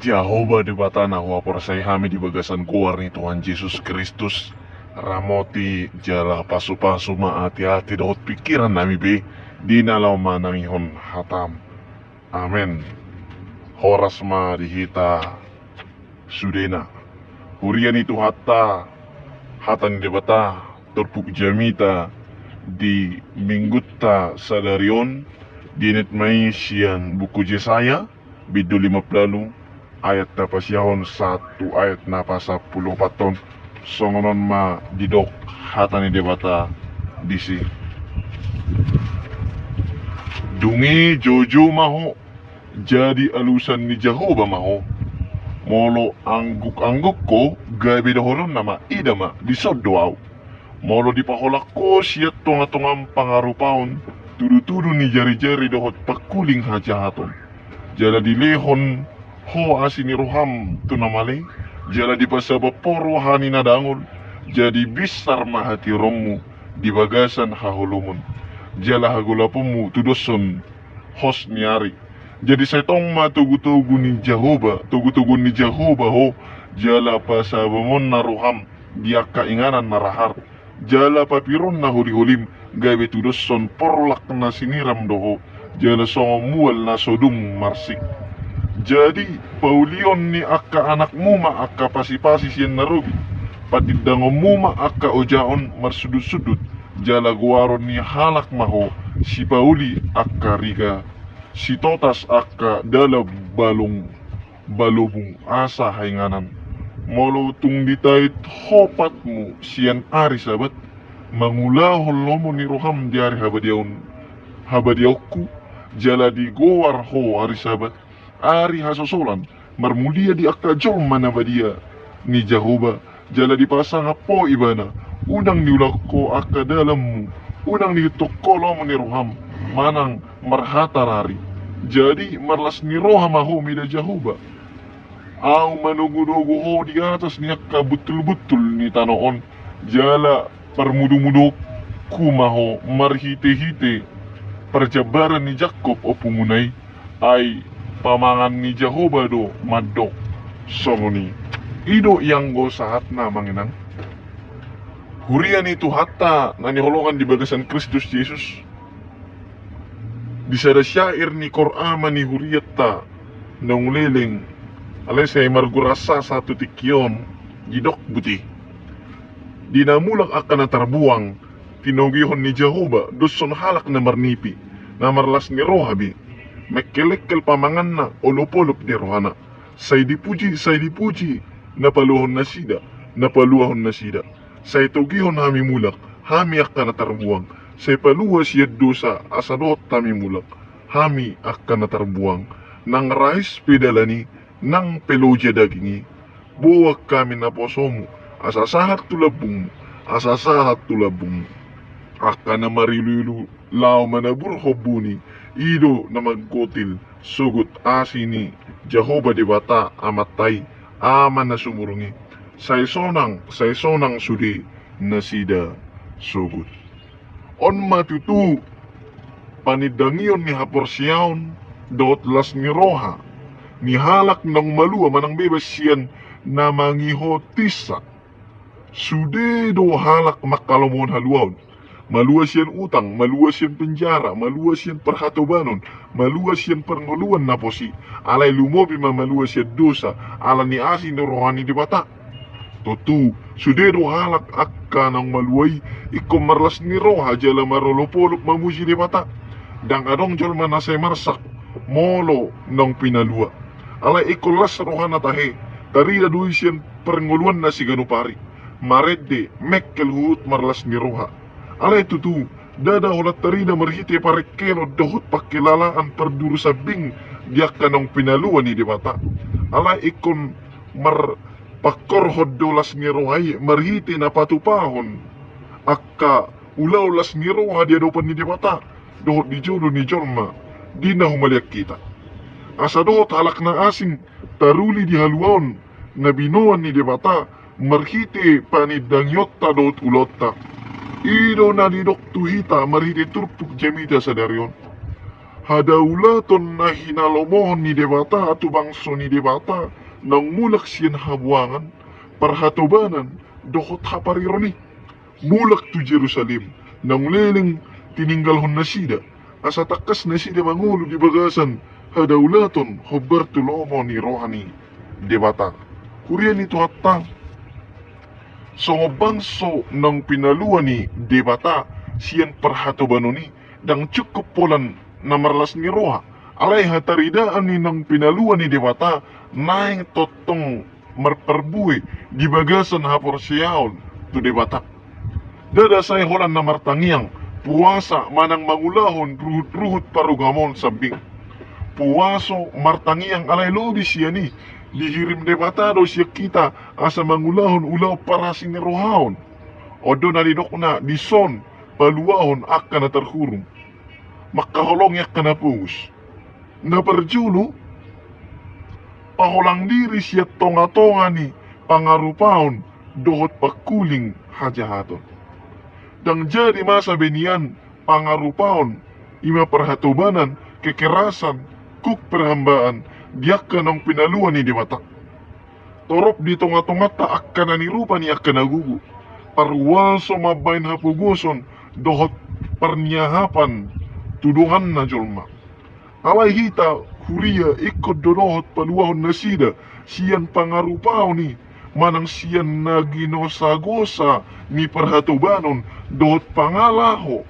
Jehovah di batana wapor say hami di bagasan kuar ni Tuhan Yesus Kristus. Ramoti jala pasu-pasu hati-hati dapat pikiran nami be. Di nalau manangihon hatam. Amen. Horas ma dihita sudena. Hurian itu hatan di bata terpuk jamita di minggutta sadarion dinit mai sian buku Yesaya bidu 50 ayat na pasyahon 1 ayat na pa 10 paton songonon ma didok hatan ni debata disi dungi jojo maho jadi alusan ni Jehovah maho molo angguk ko gabi daholon nama idama di sodoaw molo di paholak ko siya tonga-tongam pangarupaon tudu-tudu ni jari-jari dohot pakuling hajahaton jala di lehon ho asini roham tunamale jala di pasaba poro hani nadangol jadi besar mahati rommu di bagasan hahulumun jala hagulapumu tudoson hos niari jadi saya tong ma tugu-tugu ni Jehovah tugu-tugu ni Jehovah ho jala pasabamon na roham dia kainganan narahar jala papiron na huli-hulim gawe tudoson porlak na siniram doho jala songomual na sodung marsik jadi paulion ni akka anak muma akka pasi-pasi siyan narugi patidangom muma akka ojaon marsudut-sudut jala guaron ni halak maho si pauli akka riga si totas akka dala balubung asa hainganan molo tung ditait hopatmu siyan ari sabat mangulahol lomo ni roham di ari habadiaukku jala di goar ho ari sabat ari hasosolan marmulia di akka jol mana badia ni Jehovah jala di pasang po ibana unang niulako akka dalammu unang nitokolo mo ni roham manang marhatarari jadi marlas ni roham aho mida Jehovah au manugudogo ho di atas ni akka betul-betul ni tanoon jala permudu-mudu kumaho marhite-hite perjabaran ni Jakob o pumunay ay pamangan ni Jehovah do madok songoni ido yang go sahat na manginang hurian itu hatta naniholongan di bagasan Kristus Yesus disada syair ni Kor'ama ni huriatta nanguleleng alay say margurasa satu tikyon jidok buti dinamulak akan natarbuang tinogihon ni Jehovah doson halak na marnipi na marlas ni rohabi mekkelekkel pamangan na olop-olop ni rohana say dipuji napaluhon na sida say tugihon hami mulak hami akan natarbuang say paluwas yad dosa asadot hami mulak hami akan natarbuang nang rais pedalani nang pelodya dagingi buwag kami na posomu asasahat tulabung akan na marilulo lao manaburho buni ido na magkotil sugut asini Jehovah di bata amatay aman na sumurungi say sonang sudi na sida sugut on matutu panidangiyon ni haporsyaon dot las ni roha ni halak ng malua manang bebas siyan na mangihotisa sude do halak makalomon haluaon maluwas yan utang, maluwas yan penjara, maluwas yan perhatobanon, maluwas yan pernuluan na posi, alay lumobi maluwas yan dosa, ala ni asin no rohani di bata. Totu, sudero halak akka ng maluway, ikomarlas ni roha jala marolopolop mamusi di bata. Dang adong jol manasay marsak, molo ng pinalua. Alay ikolas rohana tahe, tarida duis yan pernuluan na si ganupari. Maredde, mekkel huut marlas ni roha. Alay tutu, dada ulat tarina marhite parekeno dahut pakilalaan perduru sabing diak kanong pinaluan ni di bata. Alay ikon pakorhod dolas ni rohay marhite na patupahon. Akka ulaw las ni roha dia dopan ni di bata. Dohot di jodo ni jorma, di na humaliak kita. Asa dohot halak na asing taruli di haluaon na binuan ni di bata marhite panidangyotta dohot ulotta. Ido na didok tuhita marhiti turpuk jamita sa daryon. Hadaulaton na hinalomohon ni debata at bangso ni debata nang mulak siyan habuangan, parhatobanan, dokot haparironi. Mulak tu Jerusalem, nang leling tininggalhon na sida, asa takas na sida mangulo di bagasan, hadaulaton hobertulomo ni rohani debata. Kurian ito hatta, so bangso ng pinaluan ni debata, siyan parhatobanoni, dang cukup polan na marlas ni roha, alay hataridaan ni ng pinaluan ni debata, naing totong marperbuhi di bagasan hapor siyaon tu debata. Dadasay holan na martangiang, puwasa manang mangulahon ruhut-ruhut parugamon sabing. Puwaso martangiang alay lobi siya ni, dihirim debata do siya kita asa mangulahon ulaw para sinirohaon. O do nalidok na dison paluahon akka na terhurung. Makaholong yak ka na puus. Naparjulo, pahulang diri siya tonga-tonga ni pangarupaon dohot pakuling hajahaton. Dang jadi masa benian pangarupaon, ima perhatubanan, kekerasan, kuk perhambaan, diakka ng pinaluan ni debata. Torop di tonga-tonga ta akka na nirupa ni akka nagugu. Parwaso mabain hapuguson, dohot parniahapan, tuduhan na jolma. Alay hita, huria ikot dodohot paluahon na sida, siyan pangarupaon ni, manang siyan na ginosa-gosa ni perhatubanon, dohot pangalaho,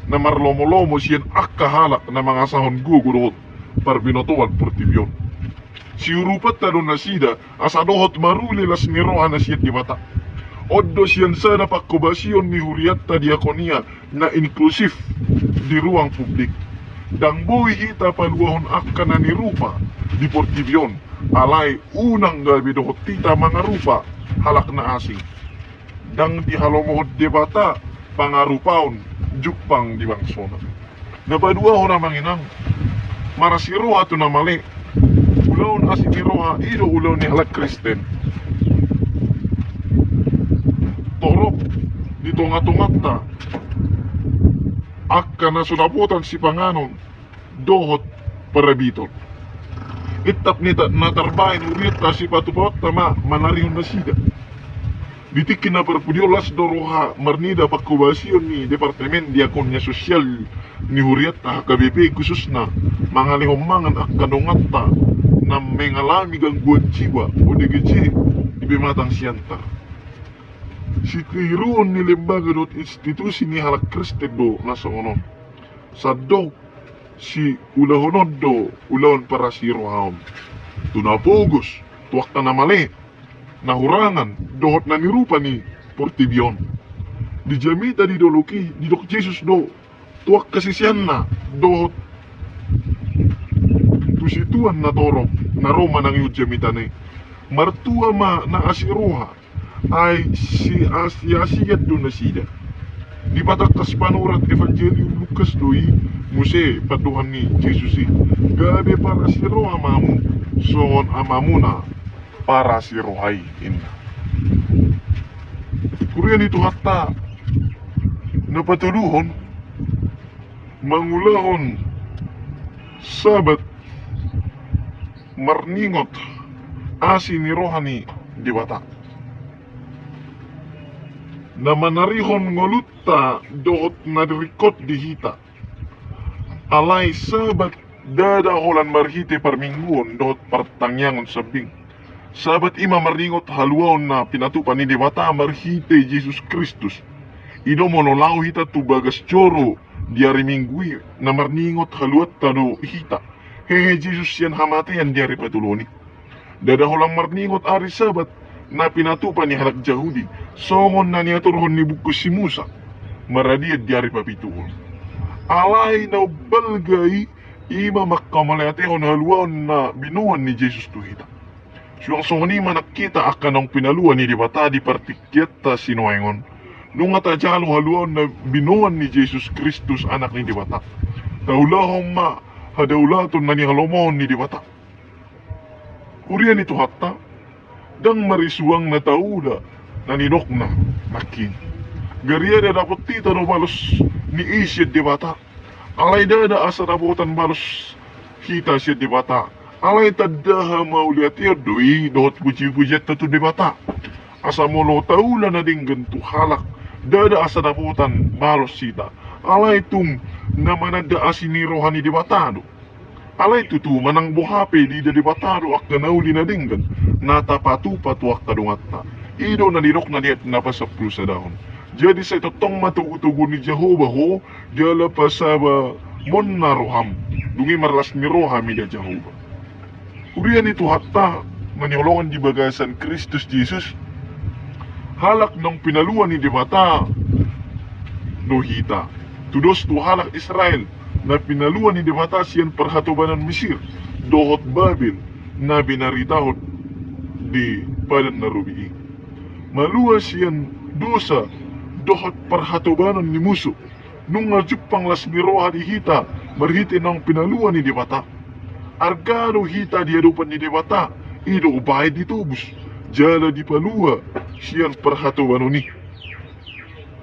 na marlomo-lomo siyan akahalak na mga sahon gugu dohot, parbinotuan portibyon. Si urupat na doon na sida, asa dohot marulilas ni roha na siyan di mata. Oddo siyan sana pakubasyon ni huriatta diakonia na inklusif di ruang publik. Dang buwi hita paluahon akka na ni rupa di portibyon, alay unang gabi dohot tita mga rupa halak na asing. Dang di halomohod debata pangarupaon jukpang di bangsona. Napadua ho na manginang marasiroha to na mali. Ulaon asin ni roha ido ulaw ni halak Kristen. Torop di tonga-tongat ta akka na sunaputan si panganon dohot parabiton. Itap nita natarbahin ulit ta si patupot tama manarihon na sida. Bitikin na perpudiolas doroha marnida pakubasyon ni Departemen Diakonia Sosial ni Huriat ta HKBP khusus na mga lihumangan ak kanungat ta na mengalami gangguan jiwa o DGJ ibimatang siyanta. Si kiruon ni lembaga dot institusi ni halak Kristen do nasa onon. Sa do si ulahonod do ulahon para si rohaon. Tunapugos, tuwak ta na mali, nahurangan, dohot na nirupa ni Portibyon. Di jamita di doloki, di dok Jesus do, tuwak kasisyan na, dohot tusituan na torok, na Roma nang yung jamita ni. Martua ma na asiruha, ay si Asiyasiyat do na sida. Di patakas panurat Evangelium Lucas doi, muse paduhan ni Jesus gabi para si roha mamu, soon amamuna para si rohay inna. Kurian itu hatta napatuluhon mangulahon sabat marningot asin ni rohani dibata na manarihon ngolutta doot nadirikot dihita alay sabat dadaholan marhite parmingguon doot partangyangon sabing sabat ima maringot haluaon na pinatupan ni debata marhite Jesus Kristus ido monolaw hita tubagas choro diari minggui na marningot haluat tado hita hehe Jesus yan hamatayan diari patuloni dadaholang marningot ari sabat na pinatupan ni halak Jahudi songon na niya turhon ni bukus si Musa maradiad diari papituon alay na balgay ima makamalayatehon haluaon na binuan ni Jesus tuhita siyang songoni manakita akan ang pinaluan ni dibata di partikyata sinuengon nung atajalo haluaon na binuan ni Jesus Kristus anak ni dibata taulahong ma hadaulaton na ni halomon ni dibata kurian itu hatta dang marisuang na tauda na ninok na makin. Gariya na dapat tita no malos ni isyad di bata. Alay dada asa dapotan balos hita siya di bata. Alay tadaha mauliat doi dohot puji-pujiat tu di bata. Asa molo taula na ding gantu halak. Dada asa dapotan balos sita. Alay tung namanada asini rohani di bata do. Alay tutu manang buhape di bata do ak nauli na dinggan. Natapatu patu ak kadungatta. Ido na dirok na diat napasapul sa dahon. Jadi sa itotong matugutugo ni Jehovah ho, jala pasaba mon na roham, dungi marlas ni roham ida Jehovah. Urian itu hatta maniolongan di bagasan Kristus Jesus, halak ng pinaluan ni Debata dohita. Tudos tu halak Israel na pinaluan ni Debata siyan perhatubanan Mesir, dohot Babil na binaritahot di padan na rubii. Maluas siyan dosa dohot perhatubanan ni musuh nung ngajupang las miroha di hita marhiti ng pinaluan ni Debata. Argado hita di adupan ni Debata ido ubay ditubus jala di palua siyan perhatubanan ni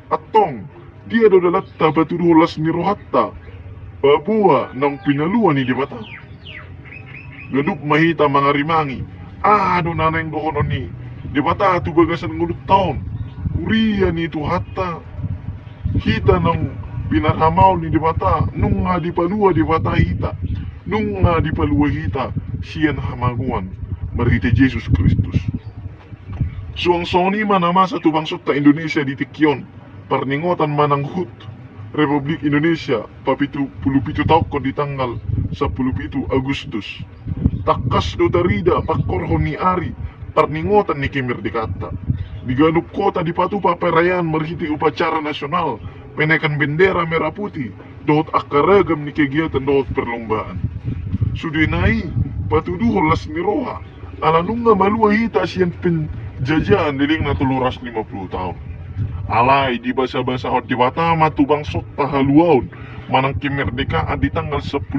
atong dia do dalatta batuduh las mirohatta babua ng pinaluan ni Debata. Gadup mahita mga rimangi ado nanay dohonon ni Debata tu bagasan ngulut taon. Urian itu hatta hita ng pinarhamaw ni Debata nung nga di palua Debata hita nung nga di palua hita siyan hamaguan marhiti Jesus Kristus. Suang-soni manama sa tubangsot ta Indonesia di tikyon parningotan manang hut Republik Indonesia papitu pulupitu taok ko di tanggal 17 Agustus takas do tarida pakorhon ni Ari parningotan ni Kimerdikata. Di Galup Kota di patupa perayaan marhiti upacara nasional penaikan bendera merah putih dohot akaragam ni kegiatan dohot perlombaan. Sudinai patuduhol las miroha ala nunga malua hita siyan penjajaan diling na 350 tahun. Alay di basa-basa hot di bata matubang sot pahaluaon manang kemerdekaan di tanggal 17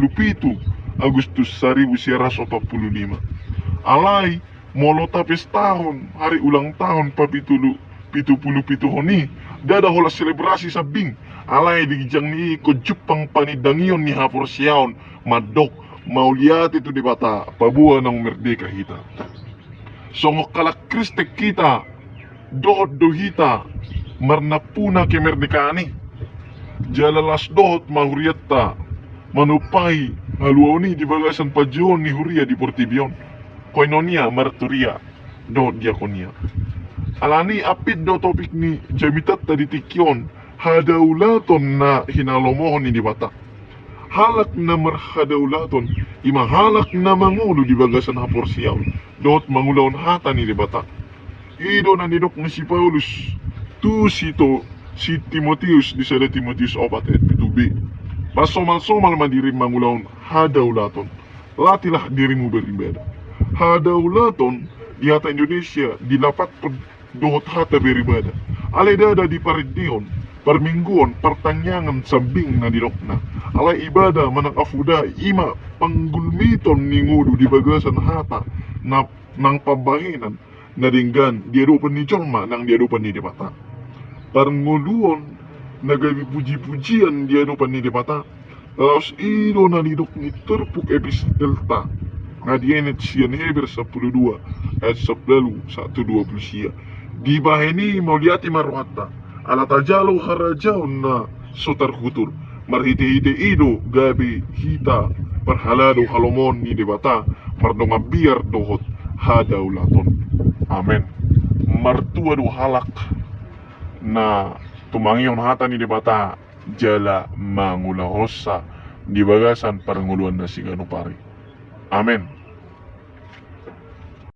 Agustus 1945. Alay molo tapis tahun hari ulang tahun papitulu pitu honi dada hola selebrasi sabing alay digijang ni ko Jepang panidangion ni hapor siyaon madok mauliat itu di bata pabua ng merdeka hita songok kalak kristek kita dohot dohita marnapuna ke merdekaani jalalas dohot mahuriatta manupai haluaoni di bagasan pajon ni huria di Portibion koinonia marturia do diakonia. Alani apid do topik ni jamitat tadi tikyon hadaulaton na hinalomohon ni Debata. Halak na marhadaulaton ima halak na mangulo di bagasan hapor siyaw dot mangulawon hata ni Debata. Ido na nidok ni si Paulus tu si Timotheus di sada Timotheus 4:7b. Pasomal-somal madirim mangulawon hadaulaton. Latilah dirimu beribadah. Hadaulaton di hata Indonesia dilapat dohot hata beribadah. Alay dada di parindion, permingguan, pertanyangan sabing na dirokna. Alay ibadah manang afuda ima panggulmiton ni ngudu di bagasan hata na nang pabahinan na dinggan diadupan ni Jolma nang diadupan ni Debata. Parnguluon nagabi puji-pujian diadupan ni Debata. Laos ido na didok ni terpuk epistelta nga dienet siyan Heber 12 ayat 11 1:20 siya. Di baheni mauliati maruhatta ala tajalo harajaon na sotar hutur marhiti-hiti ido gabi hita perhalado halomon ni Debata mardonga biar dohot hadaulaton. Amen. Martua do halak na tumangion hata ni Debata jala mangulahosa di bagasan paranguluan na si Ganupari. Amen.